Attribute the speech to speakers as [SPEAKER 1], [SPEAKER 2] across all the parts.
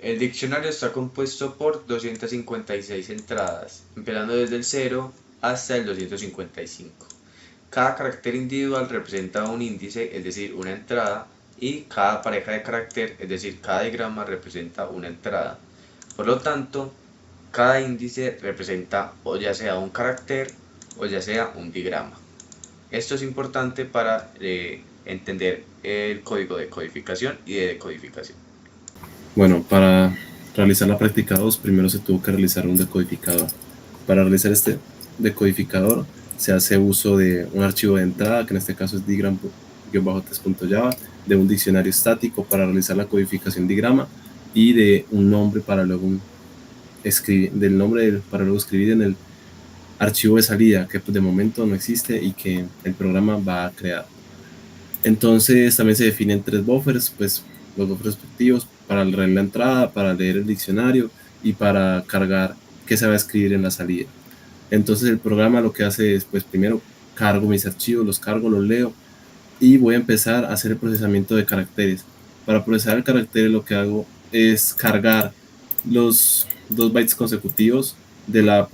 [SPEAKER 1] El diccionario está compuesto por 256 entradas, empezando desde el 0 hasta el 255. Cada carácter individual representa un índice, es decir, una entrada, y cada pareja de carácter, es decir, cada digrama representa una entrada. Por lo tanto, cada índice representa o ya sea un carácter o ya sea un digrama. Esto es importante para entender el código de codificación y de decodificación.
[SPEAKER 2] Bueno, para realizar la práctica 2, primero se tuvo que realizar un decodificador. Para realizar este decodificador se hace uso de un archivo de entrada, que en este caso es digram-test.java, de un diccionario estático para realizar la codificación digrama y de un nombre para luego para luego escribir en el archivo de salida, que de momento no existe y que el programa va a crear. Entonces también se definen tres buffers, pues los buffers respectivos para leer la entrada, para leer el diccionario y para cargar qué se va a escribir en la salida. Entonces el programa lo que hace es, pues primero cargo mis archivos, los cargo, los leo y voy a empezar a hacer el procesamiento de caracteres. Para procesar el carácter lo que hago es cargar los 2 bytes consecutivos de las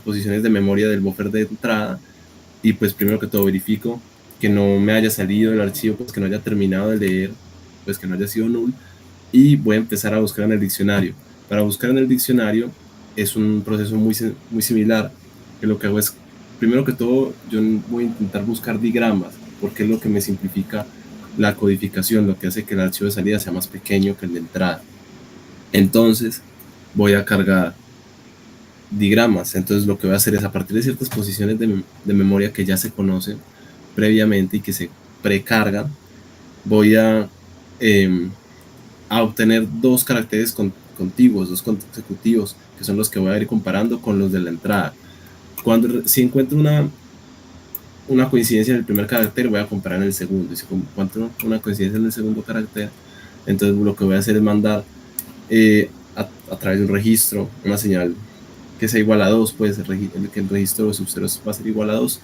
[SPEAKER 2] posiciones de memoria del buffer de entrada y pues primero que todo verifico que no me haya salido el archivo, pues que no haya terminado de leer, pues que no haya sido null y voy a empezar a buscar en el diccionario. Para buscar en el diccionario es un proceso muy similar, que lo que hago es, primero que todo, yo voy a intentar buscar digramas, porque es lo que me simplifica la codificación, lo que hace que el archivo de salida sea más pequeño que el de entrada. Entonces voy a cargar digramas. Entonces lo que voy a hacer es, a partir de ciertas posiciones de memoria que ya se conocen previamente y que se precargan, voy a obtener dos caracteres contiguos, dos consecutivos, que son los que voy a ir comparando con los de la entrada. Si encuentro una coincidencia en el primer carácter, voy a comparar en el segundo. Y si encuentro una coincidencia en el segundo carácter, entonces lo que voy a hacer es mandar a través de un registro una señal que sea igual a 2, pues que el registro de subceros va a ser igual a 2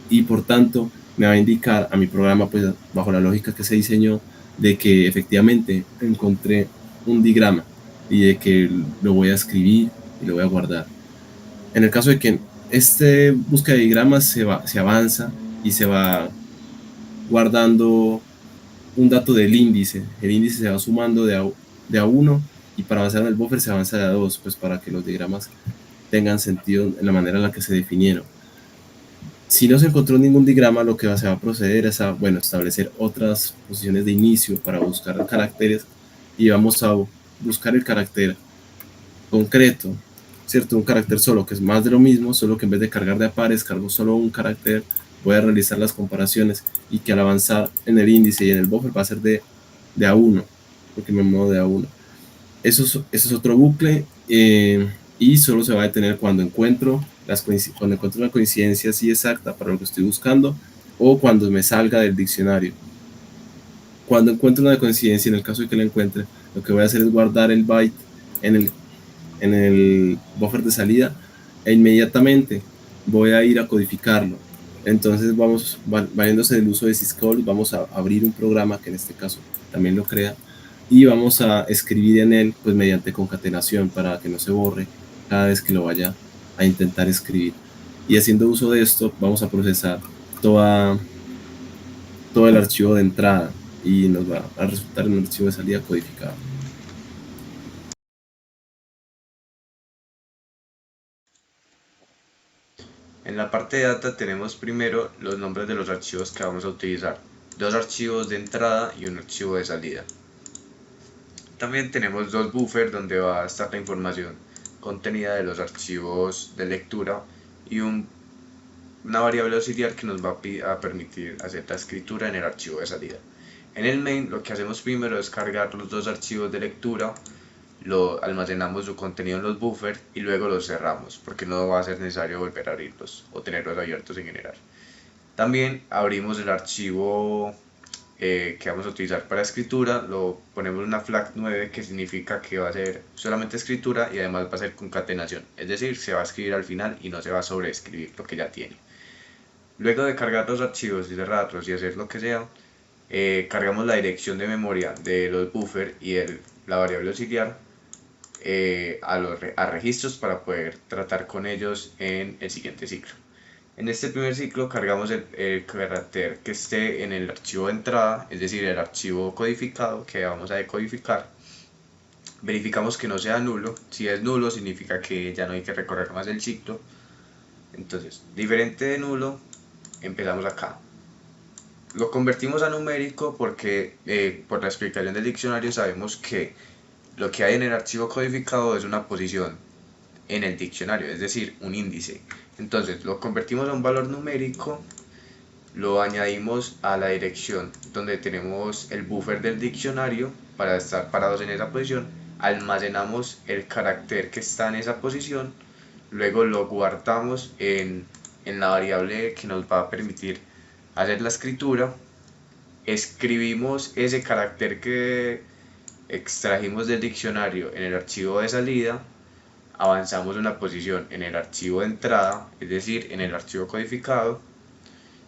[SPEAKER 2] y por tanto me va a indicar a mi programa, pues bajo la lógica que se diseñó, de que efectivamente encontré un digrama y de que lo voy a escribir y lo voy a guardar. En el caso de que este búsqueda de digramas se avanza y se va guardando un dato del índice. El índice se va sumando de a 1 y para avanzar en el buffer se avanza de a 2, pues para que los diagramas tengan sentido en la manera en la que se definieron. Si no se encontró ningún digrama, lo que se va a proceder es a, bueno, establecer otras posiciones de inicio para buscar caracteres y vamos a buscar el carácter concreto, ¿cierto? Un carácter solo, que es más de lo mismo, solo que en vez de cargar de a pares, cargo solo un carácter, voy a realizar las comparaciones y que al avanzar en el índice y en el buffer va a ser de a 1, porque me muevo de a 1. Eso es otro bucle y solo se va a detener cuando encuentro una coincidencia así exacta para lo que estoy buscando o cuando me salga del diccionario. Cuando encuentro una coincidencia, en el caso de que la encuentre, lo que voy a hacer es guardar el byte en el buffer de salida e inmediatamente voy a ir a codificarlo. Entonces valiéndose del uso de syscall, vamos a abrir un programa que en este caso también lo crea y vamos a escribir en él pues mediante concatenación para que no se borre cada vez que lo vaya a intentar escribir. Y haciendo uso de esto vamos a procesar toda, todo el archivo de entrada y nos va a resultar en un archivo de salida codificado.
[SPEAKER 1] En la parte de data tenemos primero los nombres de los archivos que vamos a utilizar, dos archivos de entrada y un archivo de salida. También tenemos dos buffers donde va a estar la información contenida de los archivos de lectura y una variable auxiliar que nos va a permitir hacer la escritura en el archivo de salida. En el main lo que hacemos primero es cargar los dos archivos de lectura, almacenamos su contenido en los buffers y luego los cerramos porque no va a ser necesario volver a abrirlos o tenerlos abiertos en general. También abrimos el archivo que vamos a utilizar para escritura, lo ponemos una flag 9 que significa que va a ser solamente escritura y además va a ser concatenación, es decir, se va a escribir al final y no se va a sobreescribir lo que ya tiene. Luego de cargar los archivos y cerrarlos y hacer lo que sea, cargamos la dirección de memoria de los buffers y la variable auxiliar a registros para poder tratar con ellos en el siguiente ciclo. En este primer ciclo cargamos el carácter que esté en el archivo de entrada, es decir, el archivo codificado que vamos a decodificar. Verificamos que no sea nulo. Si es nulo significa que ya no hay que recorrer más el ciclo. Entonces, diferente de nulo, empezamos acá. Lo convertimos a numérico porque por la explicación del diccionario sabemos que lo que hay en el archivo codificado es una posición en el diccionario, es decir, un índice. Entonces lo convertimos a un valor numérico, lo añadimos a la dirección donde tenemos el buffer del diccionario para estar parados en esa posición, almacenamos el carácter que está en esa posición, luego lo guardamos en la variable que nos va a permitir hacer la escritura, escribimos ese carácter que extrajimos del diccionario en el archivo de salida, avanzamos una posición en el archivo de entrada, es decir, en el archivo codificado,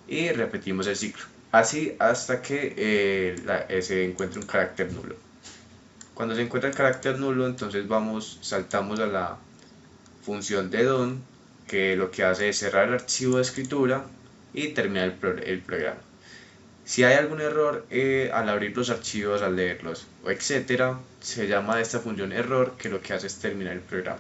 [SPEAKER 1] y repetimos el ciclo, así hasta que se encuentre un carácter nulo. Cuando se encuentra el carácter nulo, entonces saltamos a la función de DON, que lo que hace es cerrar el archivo de escritura y terminar el programa. Si hay algún error al abrir los archivos, al leerlos, o etcétera, se llama esta función error, que lo que hace es terminar el programa.